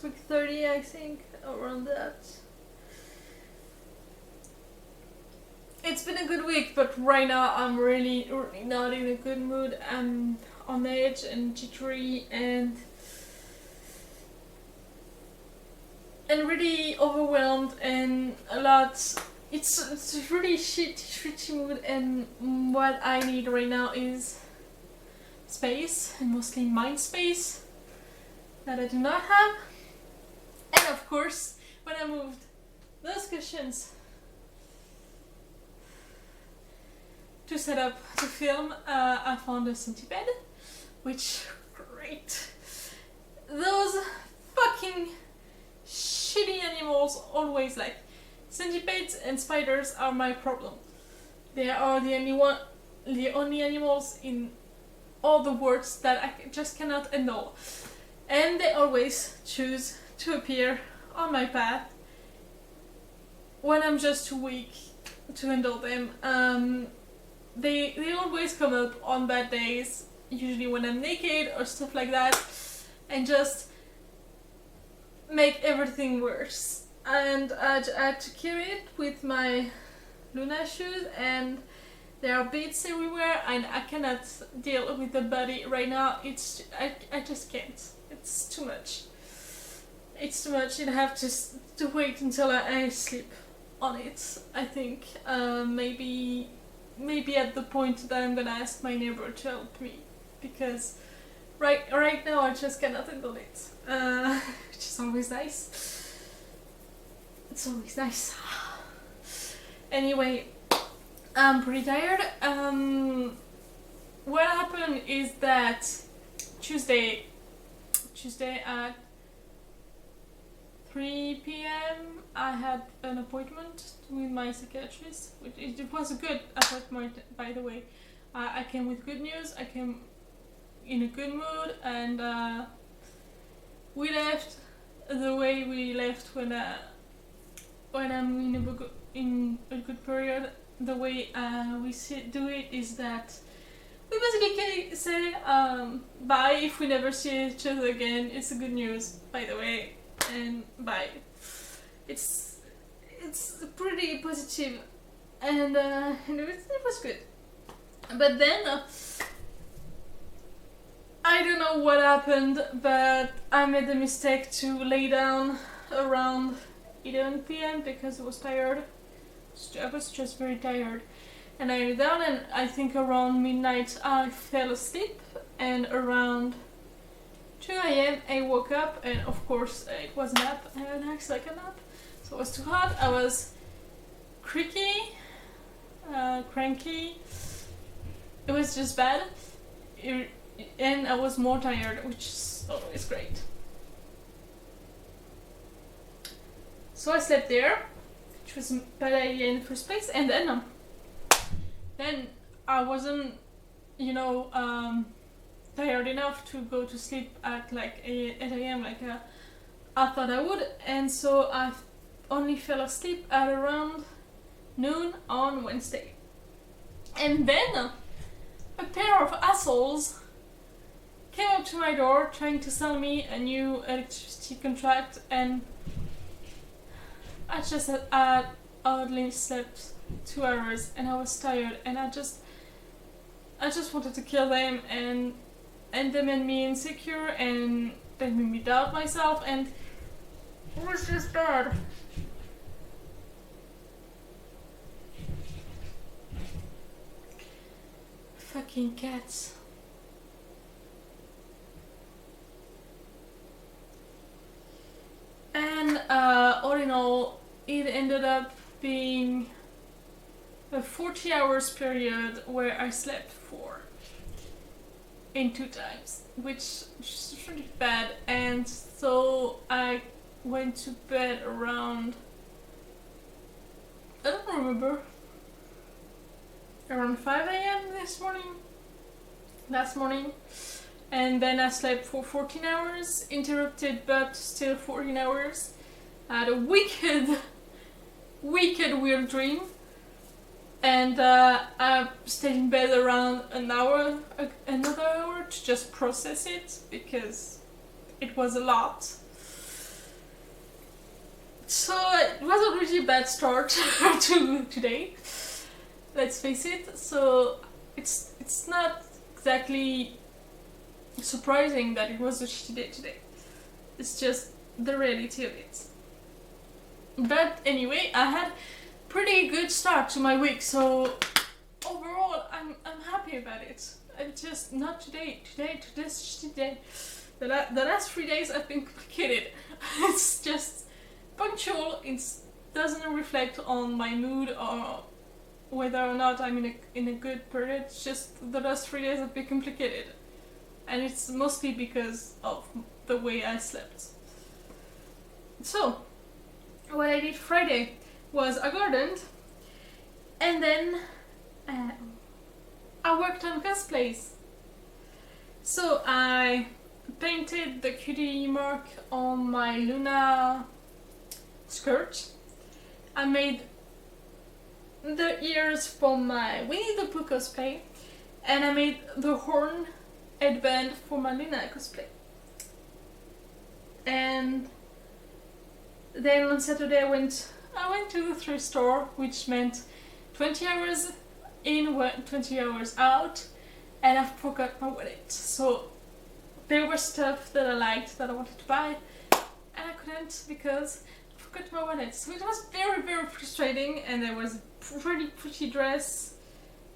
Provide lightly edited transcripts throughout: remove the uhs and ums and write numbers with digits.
it's week 30, I think, around that. It's been a good week, but right now I'm really not in a good mood. I'm on edge and jittery and really overwhelmed and a lot. It's a really shitty mood, and what I need right now is space, and mostly mind space that I do not have. And of course, when I moved those cushions to set up to film, I found a centipede, which great. Those fucking shitty animals always, like, centipedes and spiders are my problem. They are the only animals in all the worlds that I just cannot handle, and they always choose to appear on my path when I'm just too weak to handle them. They always come up on bad days, usually when I'm naked or stuff like that, and just make everything worse. And I had to carry it with my Luna shoes, and there are beads everywhere, and I cannot deal with the body right now. I just can't. It's too much. It's too much, and I have to wait until I sleep on it. I think maybe at the point that I'm gonna ask my neighbor to help me, because right now I just cannot handle it, which is always nice. It's always nice. Anyway, I'm pretty tired. What happened is that Tuesday at 3 p.m. I had an appointment with my psychiatrist. It was a good appointment, by the way. I came with good news. I came in a good mood, and we left the way we left when I'm in a good period. The way we do it is that we basically say bye if we never see each other again. It's a good news, by the way, and bye. It's pretty positive, and it was good. But then I don't know what happened, but I made the mistake to lay down around 11 p.m. because I was tired. I was just very tired, and I lay down, and I think around midnight I fell asleep, and around 2 a.m. I woke up, and of course it was a nap, and I acted like a nap, so it was too hot. I was cranky. It was just bad, and I was more tired, which is always great. So I slept there, which was a bad idea in the first place, and then I wasn't, tired enough to go to sleep at like 8 a.m. like I thought I would, and so I only fell asleep at around noon on Wednesday. And then a pair of assholes came up to my door trying to sell me a new electricity contract, and I just had oddly slept 2 hours, and I was tired, and I just wanted to kill them, and they made me insecure, and they made me doubt myself, and it was just bad. Fucking cats. And all in all, it ended up being a 40 hours period where I slept 4 in 2 times, which is really bad. And so I went to bed around, I don't remember, around 5 a.m. last morning, and then I slept for 14 hours, interrupted but still 14 hours. I had a wicked weird dream, and I stayed in bed around another hour to just process it, because it was a lot. So it was a really bad start to today. Let's face it. So it's not exactly surprising that it was a shitty day today. It's just the reality of it. But anyway, I had pretty good start to my week, so overall I'm happy about it. It's just not today, today's shitty day. The last 3 days have been complicated. It's just punctual, it doesn't reflect on my mood or whether or not I'm in a good period. It's just the last 3 days have been complicated. And it's mostly because of the way I slept. So, what I did Friday was I gardened, and then I worked on cosplays. So I painted the cutie mark on my Luna skirt. I made the ears for my Winnie the Pooh cosplay, and I made the horn headband for my Luna cosplay. And then on Saturday I went to the thrift store, which meant 20 hours in, 20 hours out, and I forgot my wallet. So there was stuff that I liked that I wanted to buy, and I couldn't because I forgot my wallet. So it was very, very frustrating, and there was a pretty dress,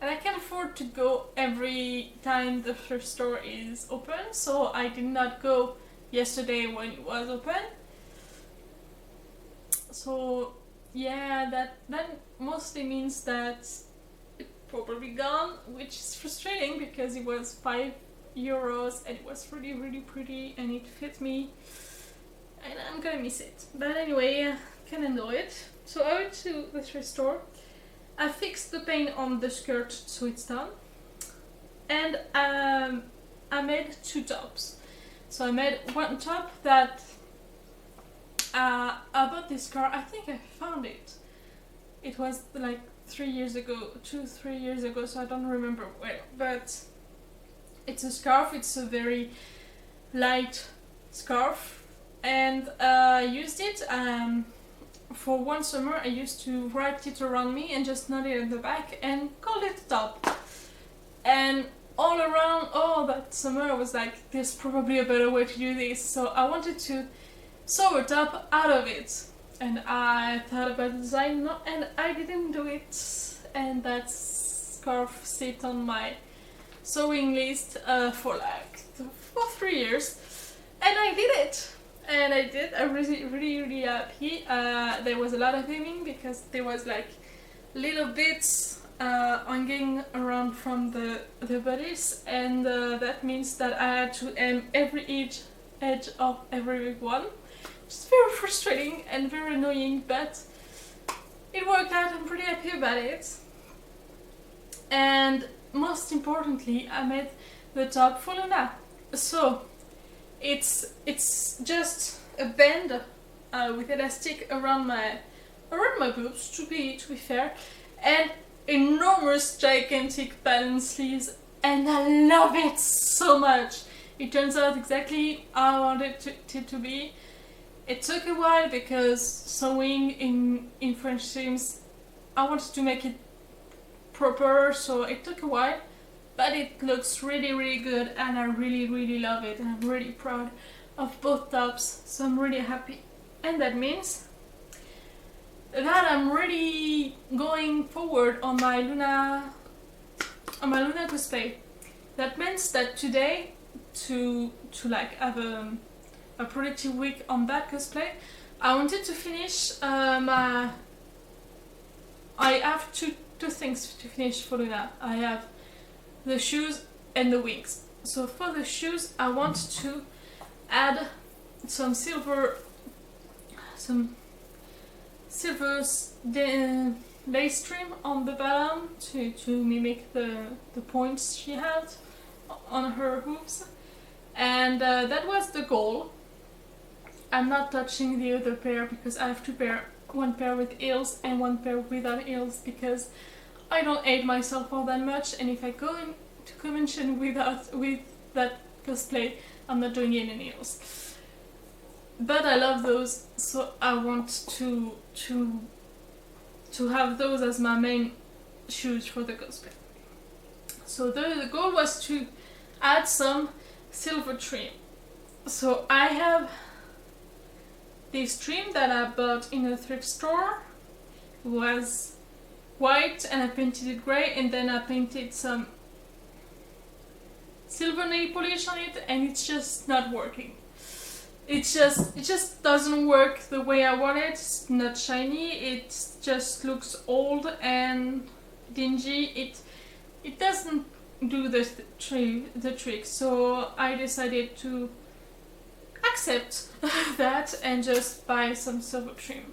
and I can't afford to go every time the thrift store is open, so I did not go yesterday when it was open. So yeah, that mostly means that it's probably gone, which is frustrating because it was €5 and it was really pretty and it fit me, and I'm gonna miss it. But anyway, I can handle it. So I went to the thrift store, I fixed the paint on the skirt so it's done, and I made 2 tops. So I made one top that I bought this scarf. I think I found it. It was like 3 years ago, 2-3 years ago, so I don't remember where. But it's a scarf. It's a very light scarf, and I used it for one summer. I used to wrap it around me and just knot it at the back and call it a top. And all around, that summer I was like, there's probably a better way to do this. So I wanted to sew a top out of it, and I thought about the design, and I didn't do it, and that scarf sit on my sewing list for 3 years, and I did it, and I'm really happy. There was a lot of hemming because there was like little bits hanging around from the bodice, and that means that I had to hem every edge of every one. It's very frustrating and very annoying, but it worked out. I'm pretty happy about it. And most importantly, I made the top for Luna. So it's just a band with elastic around my boobs, to be fair, and enormous gigantic pattern sleeves, and I love it so much. It turns out exactly how I wanted it to be. It took a while because sewing in French seams, I wanted to make it proper, so it took a while, but it looks really good, and I really love it, and I'm really proud of both tops, so I'm really happy. And that means that I'm really going forward on my Luna cosplay. That means that today, to like have a productive week on that cosplay, I wanted to finish I have two things to finish for Luna. I have the shoes and the wings. So for the shoes, I want to add some silver lace trim on the bottom to mimic the points she had on her hooves, and that was the goal. I'm not touching the other pair because I have two pair, one pair with heels and one pair without heels, because I don't hate myself all that much, and if I go into convention with that cosplay, I'm not doing it in heels. but I love those, so I want to have those as my main shoes for the cosplay. So the goal was to add some silver trim. So I have this trim that I bought in a thrift store. It was white and I painted it grey, and then I painted some silver nail polish on it, and it's just not working. It just doesn't work the way I want it. It's not shiny. It just looks old and dingy. It doesn't do the trick. So I decided to accept that and just buy some silver trim.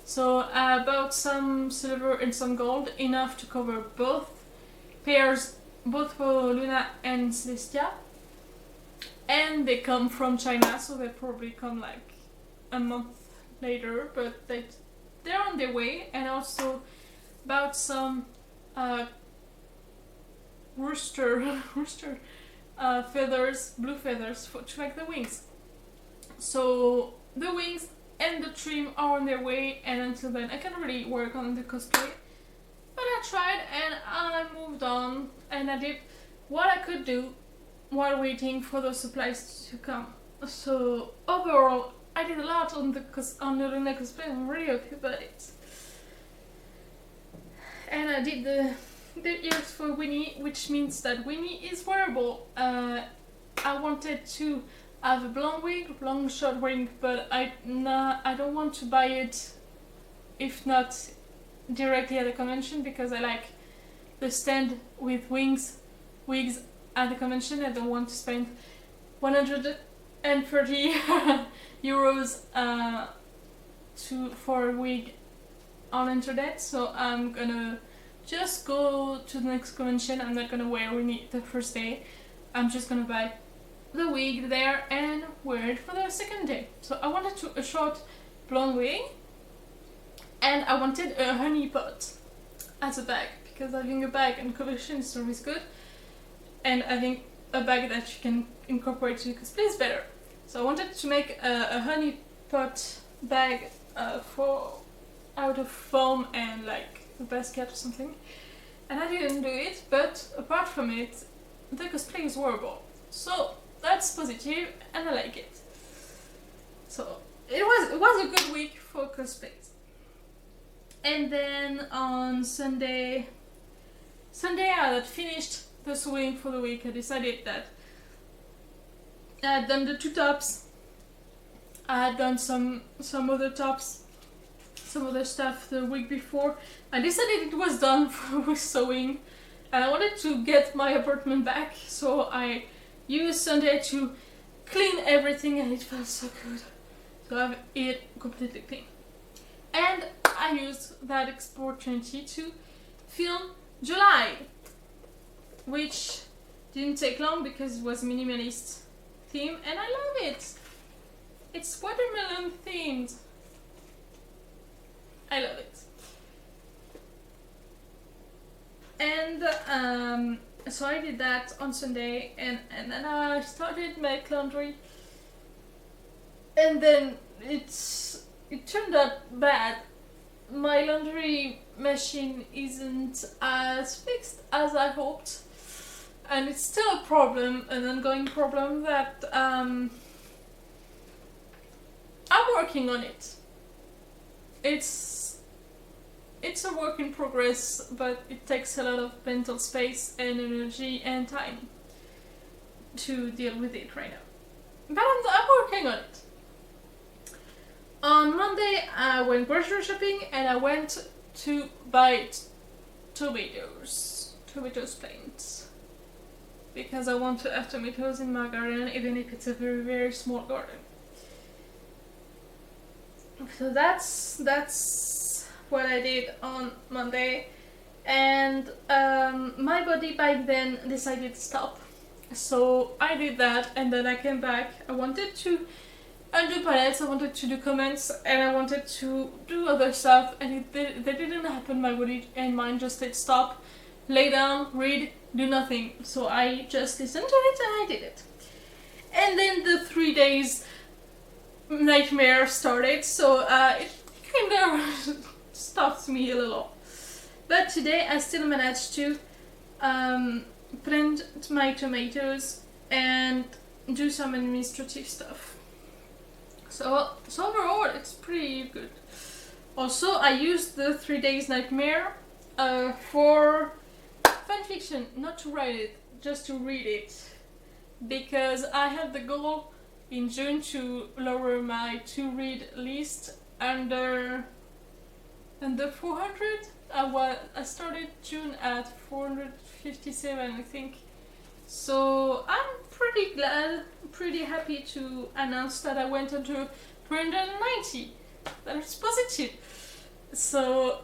So I bought some silver and some gold, enough to cover both pairs, both for Luna and Celestia. And they come from China, so they probably come like a month later, but they're on their way. And also bought some rooster feathers, blue feathers, to make the wings. So the wings and the trim are on their way, and until then I can really work on the cosplay. But I tried and I moved on, and I did what I could do while waiting for those supplies to come. So overall, I did a lot on the Luna cosplay. I'm really happy about it. And I did the ears for Winnie, which means that Winnie is wearable. I wanted to have a blonde short wing, but I don't want to buy it if not directly at the convention, because I like the stand with wigs at the convention. I don't want to spend 130 euros for a wig on internet, so I'm gonna just go to the next convention. I'm not gonna wear Winnie the first day. I'm just gonna buy the wig there and wear it for the second day. So I wanted a short blonde wig, and I wanted a honey pot as a bag, because having a bag in convention is always good, and having a bag that you can incorporate to cosplay is better. So I wanted to make a honey pot bag out of foam and like a basket or something, and I didn't do it, but apart from it, the cosplay is wearable. So that's positive, and I like it. So it was a good week for cosplays. And then on Sunday I had finished the sewing for the week. I decided that I had done the 2 tops. I had done some other tops, some other stuff the week before. I decided it was done with sewing, and I wanted to get my apartment back, so I used Sunday to clean everything, and it felt so good to have it completely clean. And I used that opportunity to film July, which didn't take long because it was minimalist theme, and I love it. It's watermelon themed. I love it. And so I did that on Sunday, and then I started make laundry, and then it turned out bad. My laundry machine isn't as fixed as I hoped, and it's still a problem, an ongoing problem that I'm working on it. It's a work in progress, but it takes a lot of mental space and energy and time to deal with it right now. But I'm working on it. On Monday I went grocery shopping, and I went to buy tomatoes plants, because I want to have tomatoes in my garden, even if it's a very, very small garden. So that's what I did on Monday, and my body back then decided to stop, so I did that, and then I came back. I wanted to undo palettes, I wanted to do comments, and I wanted to do other stuff, and they didn't happen. My body and mind just said stop, lay down, read, do nothing. So I just listened to it and I did it. And then the 3 days nightmare started, so it kind of stopped me a little. But today I still managed to plant my tomatoes and do some administrative stuff. So overall it's pretty good. Also, I used the 3 days nightmare for fanfiction, not to write it, just to read it. Because I had the goal in June to lower my to-read list under 400. I started June at 457, I think. So I'm pretty glad, pretty happy to announce that I went on to 390. That's positive. So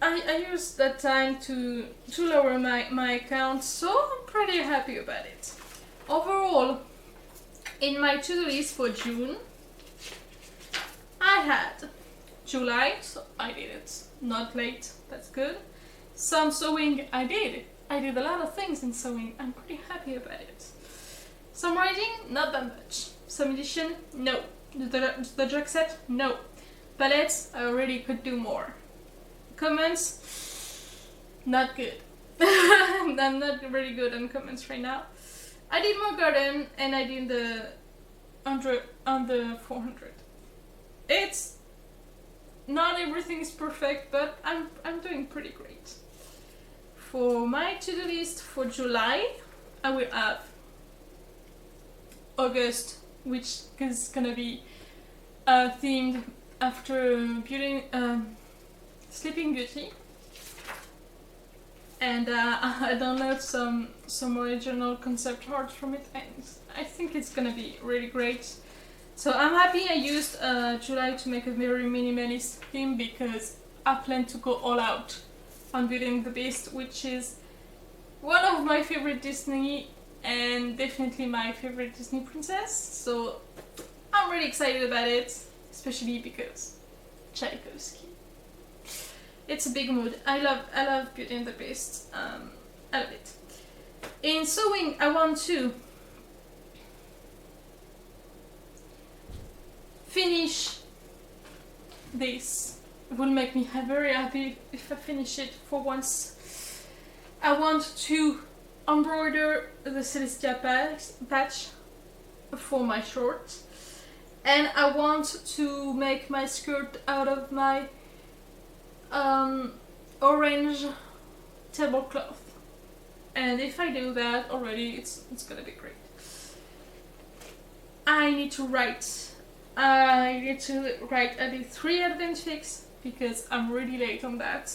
I used that time to lower my account, so I'm pretty happy about it. Overall, in my to-do list for June, I had July, so I did it. Not late, that's good. Some sewing, I did. I did a lot of things in sewing. I'm pretty happy about it. Some writing, not that much. Some edition, no. The drug set, no. Palettes, I already could do more. Comments, not good. I'm not very good on comments right now. I did more garden and I did the under 400. It's not everything is perfect, but I'm doing pretty great. For my to-do list for July, I will have August, which is gonna be themed after Sleeping Beauty, and I download some original concept art from it, and I think it's gonna be really great. So I'm happy I used July to make a very minimalist theme, because I plan to go all out on Beauty and the Beast, which is one of my favorite Disney and definitely my favorite Disney princess. So I'm really excited about it, especially because Tchaikovsky. It's a big mood. I love Beauty and the Beast. I love it. In sewing, I want to finish this. It will make me very happy if I finish it for once. I want to embroider the Celestia patch for my shorts, and I want to make my skirt out of my orange tablecloth. And if I do that already, it's gonna be great. I need to write. I did 3 advent fics because I'm really late on that.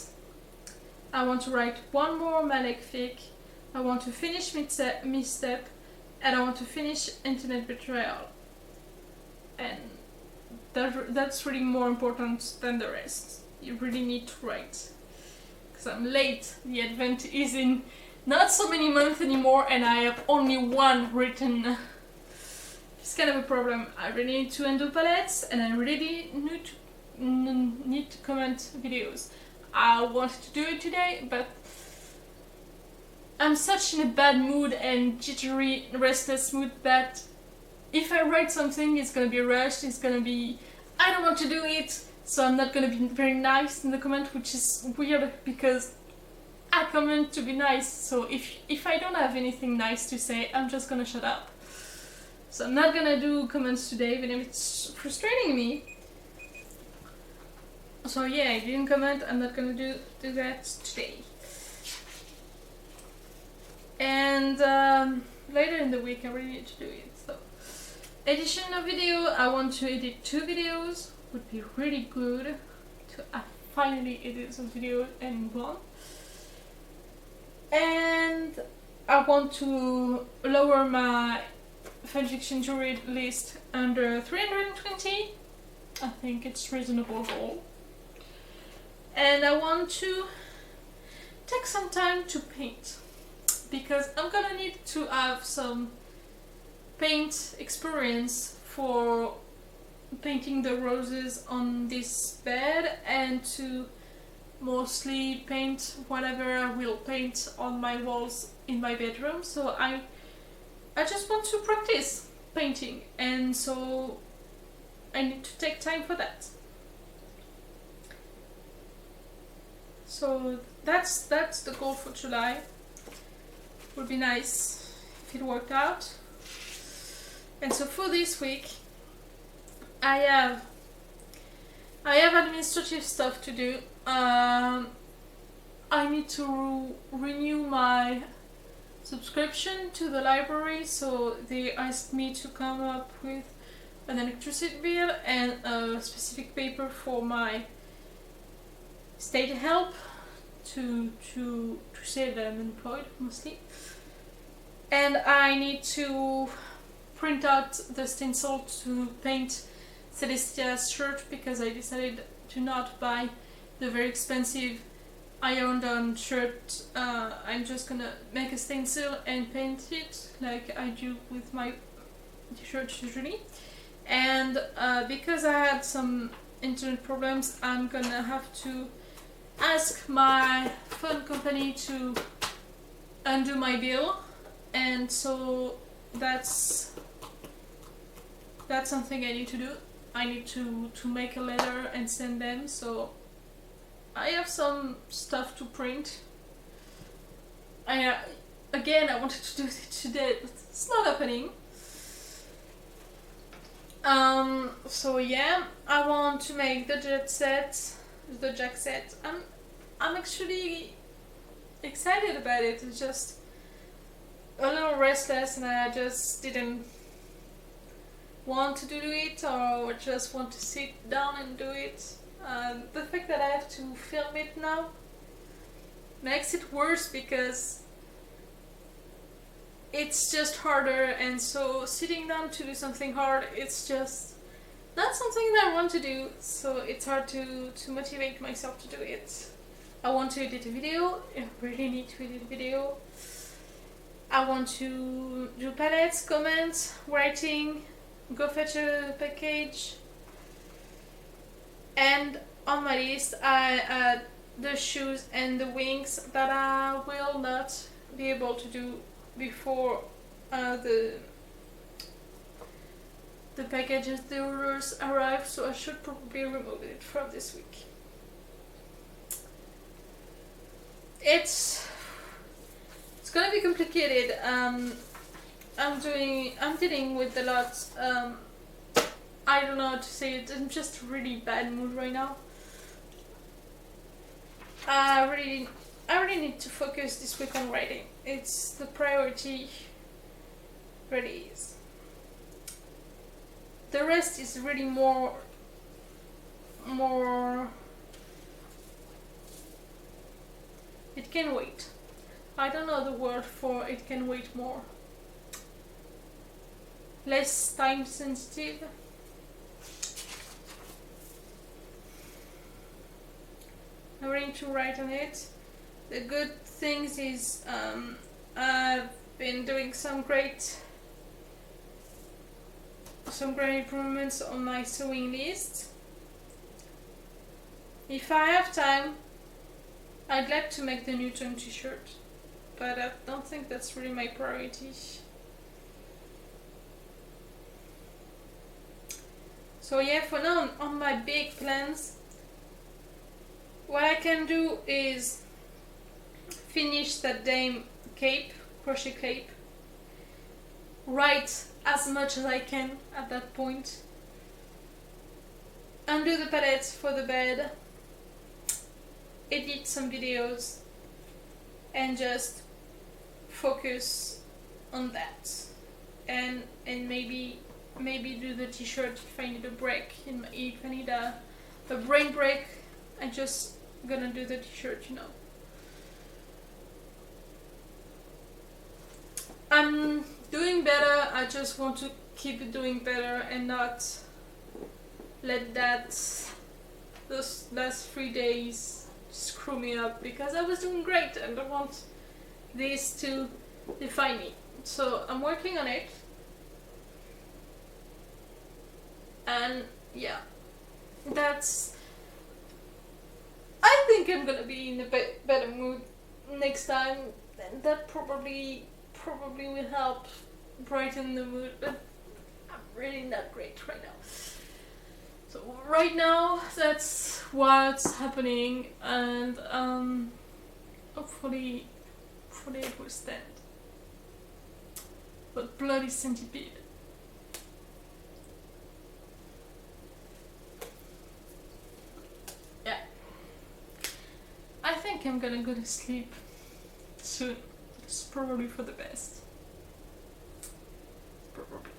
I want to write 1 more Malek fic. I want to finish Misstep, and I want to finish Intimate Betrayal. And that's really more important than the rest. You really need to write. Because I'm late. The advent is in not so many months anymore, and I have only 1 written. It's kind of a problem. I really need to undo palettes, and I really need to comment videos. I wanted to do it today, but I'm such in a bad mood and jittery, restless mood that if I write something, it's gonna be rushed, it's gonna be, I don't want to do it, so I'm not gonna be very nice in the comment, which is weird because I comment to be nice, so if I don't have anything nice to say, I'm just gonna shut up. So I'm not gonna do comments today, even if it's frustrating me. So yeah, I didn't comment, I'm not gonna do that today. And later in the week I really need to do it. So edition of video, I want to edit 2 videos, would be really good to finally edit some video in one. And I want to lower my fanfiction to read list under 320. I think it's reasonable goal. And I want to take some time to paint, because I'm gonna need to have some paint experience for painting the roses on this bed, and to mostly paint whatever I will paint on my walls in my bedroom. So I just want to practice painting, and so I need to take time for that. So that's the goal for July. Would be nice if it worked out. And so for this week, I have administrative stuff to do. I need to renew my subscription to the library, so they asked me to come up with an electricity bill and a specific paper for my state help to say that I'm employed mostly. And I need to print out the stencil to paint Celestia's shirt, because I decided to not buy the very expensive ironed-on shirt. I'm just gonna make a stencil and paint it like I do with my t-shirts usually. And because I had some internet problems, I'm gonna have to ask my phone company to undo my bill, and so that's something I need to do. I need to make a letter and send them, so I have some stuff to print. Again, I wanted to do it today, but it's not happening. So yeah, I want to make the jack set. I'm actually excited about it. It's just a little restless, and I just didn't want to do it, or just want to sit down and do it. The fact that I have to film it now makes it worse, because it's just harder, and so sitting down to do something hard, it's just not something that I want to do, so it's hard to motivate myself to do it. I want to edit a video. I really need to edit a video. I want to do palettes, comments, writing, go fetch a package, and on my list I add the shoes and the wings that I will not be able to do before the packages, the orders arrive, so I should probably remove it from this week. It's gonna be complicated. I'm dealing with a lot. I don't know how to say it. I'm just really bad mood right now. I really need to focus this week on writing. It's the priority. Really is. The rest is really more. It can wait. I don't know the word for it can wait more. Less time sensitive. I'm ready to write on it. The good things is I've been doing some great improvements on my sewing list. If I have time, I'd like to make the Newton t-shirt, but I don't think that's really my priority. So yeah, for now, on my big plans, what I can do is finish that damn cape, crochet cape, write as much as I can at that point, undo the palettes for the bed, edit some videos, and just focus on that, and maybe do the t-shirt if I need a break. If I need a brain break, I'm just gonna do the t-shirt, you know. I'm doing better. I just want to keep doing better and not let those last 3 days screw me up, because I was doing great and I want this to define me. So I'm working on it, and yeah, I think I'm gonna be in a better mood next time, and that probably will help brighten the mood, but I'm really not great right now. So right now that's what's happening, and hopefully it will stand. But bloody centipede. Yeah. I think I'm gonna go to sleep soon. It's probably for the best. Probably.